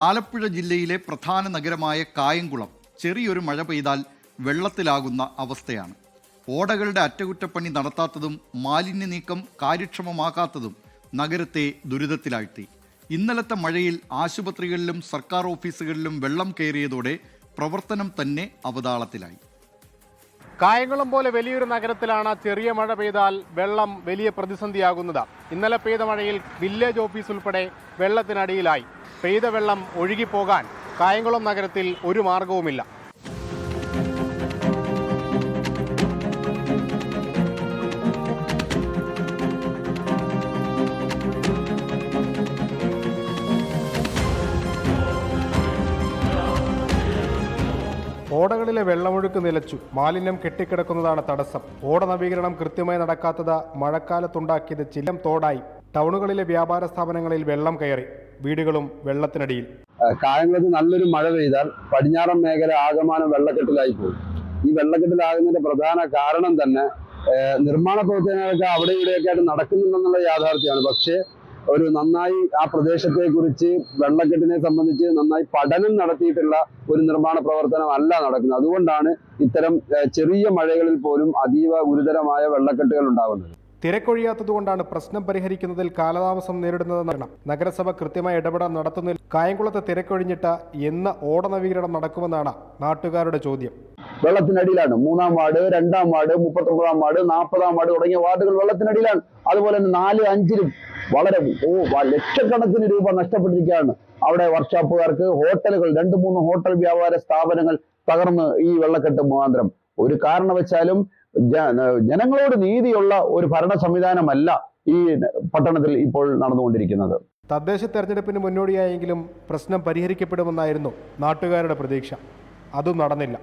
ആലപ്പുഴ ജില്ലയിലെ പ്രധാന നഗരമായ കായംകുളം ചെറിയൊരു മഴ പെയ്താൽ വെള്ളത്തിലാകുന്ന അവസ്ഥയാണ്. ഓടകളുടെ അറ്റകുറ്റപ്പണി നടത്താത്തതും മാലിന്യ നീക്കം കാര്യക്ഷമമാക്കാത്തതും നഗരത്തെ ദുരിതത്തിലാഴ്ത്തി. ഇന്നലത്തെ മഴയിൽ ആശുപത്രികളിലും സർക്കാർ ഓഫീസുകളിലും വെള്ളം കയറിയതോടെ പ്രവർത്തനം തന്നെ അവതാളത്തിലായി. കായംകുളം പോലെ വലിയൊരു നഗരത്തിലാണ് ചെറിയ മഴ പെയ്താൽ വെള്ളം വലിയ പ്രതിസന്ധിയാകുന്നത്. ഇന്നലെ പെയ്ത മഴയിൽ വില്ലേജ് ഓഫീസ് ഉൾപ്പെടെ വെള്ളത്തിനടിയിലായി. പെയ്ത വെള്ളം ഒഴുകിപ്പോകാൻ കായംകുളം നഗരത്തിൽ ഒരു മാർഗവുമില്ല. ഓടകളിലെ വെള്ളമൊഴുക്ക് നിലച്ചു. മാലിന്യം കെട്ടിക്കിടക്കുന്നതാണ് തടസ്സം. ഓട നവീകരണം കൃത്യമായി നടക്കാത്തത് മഴക്കാലത്തുണ്ടാക്കിയത് ചിലം തോടായി. ടൗണുകളിലെ വ്യാപാര സ്ഥാപനങ്ങളിൽ വെള്ളം കയറി. വീടുകളും വെള്ളത്തിനടിയിൽ. കായംകുളത്ത് നല്ലൊരു മഴ പെയ്താൽ പടിഞ്ഞാറൻ മേഖല ആകമാനം വെള്ളക്കെട്ടിലായി പോകും. ഈ വെള്ളക്കെട്ടിലാകുന്നതിന്റെ പ്രധാന കാരണം തന്നെ നിർമ്മാണ പ്രവർത്തനങ്ങളൊക്കെ അവിടെ ഇവിടെയൊക്കെ ആയിട്ട് നടക്കുന്നുണ്ടെന്നുള്ള യാഥാർത്ഥ്യമാണ്. പക്ഷേ ഒരു നന്നായി ആ പ്രദേശത്തെ കുറിച്ച് വെള്ളക്കെട്ടിനെ സംബന്ധിച്ച് നന്നായി പഠനം നടത്തിയിട്ടുള്ള ഒരു നിർമ്മാണ പ്രവർത്തനം അല്ല നടക്കുന്നത്. അതുകൊണ്ടാണ് ഇത്തരം ചെറിയ മഴകളിൽ പോലും അതീവ ഗുരുതരമായ വെള്ളക്കെട്ടുകൾ ഉണ്ടാകുന്നത്. തിരക്കൊഴിയാത്തതുകൊണ്ടാണ് പ്രശ്നം പരിഹരിക്കുന്നതിൽ കാലതാമസം നേരിടുന്നതെന്ന് നഗരസഭ കൃത്യമായി ഇടപെടാൻ നടത്തുന്നതിൽ കായംകുളത്ത് തിരക്കൊഴിഞ്ഞിട്ട് എന്ന് ഓട നവീകരണം നടക്കുമെന്നാണ് നാട്ടുകാരുടെ ചോദ്യം. വെള്ളത്തിനടിയിലാണ് 3-ാം വാർഡ്, 2-ാം വാർഡ്, 39-ാം വാർഡ്, 40-ാം വാർഡ് തുടങ്ങിയ വാർഡുകൾ വെള്ളത്തിനടിയിലാണ്. അതുപോലെ തന്നെ 4-5-ലും വളരെ ലക്ഷക്കണക്കിന് രൂപ നഷ്ടപ്പെട്ടിരിക്കുകയാണ്. അവിടെ വർക്ക്ഷോപ്പുകാർക്ക്, ഹോട്ടലുകൾ, 2-3 ഹോട്ടൽ വ്യാപാര സ്ഥാപനങ്ങൾ തകർന്ന് ഈ വെള്ളക്കെട്ട് മുഖാന്തരം. ഒരു കാരണവശാലും ജനങ്ങളോട് നീതിയുള്ള ഒരു ഭരണ സംവിധാനമല്ല ഈ പട്ടണത്തിൽ ഇപ്പോൾ നടന്നുകൊണ്ടിരിക്കുന്നത്. തദ്ദേശ തെരഞ്ഞെടുപ്പിന് മുന്നോടിയായെങ്കിലും പ്രശ്നം പരിഹരിക്കപ്പെടുമെന്നായിരുന്നു നാട്ടുകാരുടെ പ്രതീക്ഷ. അതും നടന്നില്ല.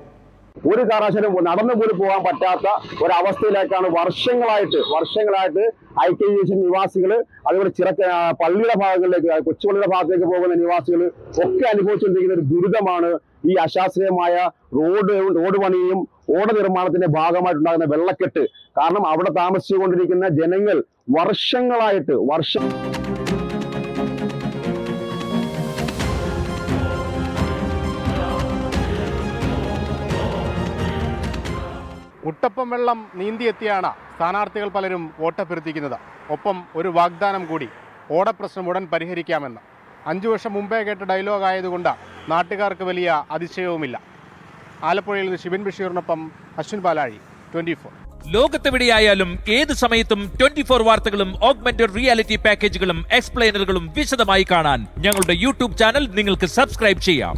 ഒരു കാരണവശാലും നടന്നു പോലും പോകാൻ പറ്റാത്ത ഒരവസ്ഥയിലേക്കാണ് വർഷങ്ങളായിട്ട് ഐക്യ നിവാസികൾ, അതുപോലെ പള്ളിയുടെ ഭാഗങ്ങളിലേക്ക്, കൊച്ചുപള്ളിയുടെ ഭാഗത്തേക്ക് പോകുന്ന നിവാസികൾ ഒക്കെ അനുഭവിച്ചുകൊണ്ടിരിക്കുന്ന ഒരു ദുരിതമാണ് ഈ അശാസ്ത്രീയമായ റോഡ് പണിയും ഓട നിർമ്മാണത്തിന്റെ ഭാഗമായിട്ടുണ്ടാകുന്ന വെള്ളക്കെട്ട്. കാരണം അവിടെ താമസിച്ചുകൊണ്ടിരിക്കുന്ന ജനങ്ങൾ വർഷങ്ങളായിട്ട് മുട്ടപ്പം വെള്ളം നീന്തിയെത്തിയാണ് സ്ഥാനാർത്ഥികൾ പലരും വോട്ടഭ്യർത്ഥിക്കുന്നത്. ഒപ്പം ഒരു വാഗ്ദാനം കൂടി, ഓടപ്രശ്നം ഉടൻ പരിഹരിക്കാമെന്ന്. 5 വർഷം മുമ്പേ കേട്ട ഡയലോഗ് ആയതുകൊണ്ട് നാട്ടുകാർക്ക് വലിയ അതിശയവുമില്ല. ആലപ്പുഴയിൽ നിന്ന് ഷിബിൻ ബഷീറിനൊപ്പം അശ്വിൻ പാലാഴി, 24. ലോകത്തെവിടെയായാലും ഏത് സമയത്തും 24 വാർത്തകളും ഓഗ്മെന്റഡ് റിയാലിറ്റി പാക്കേജുകളും എക്സ്പ്ലെയിനറുകളും വിശദമായി കാണാൻ ഞങ്ങളുടെ യൂട്യൂബ് ചാനൽ നിങ്ങൾക്ക് സബ്സ്ക്രൈബ് ചെയ്യാം.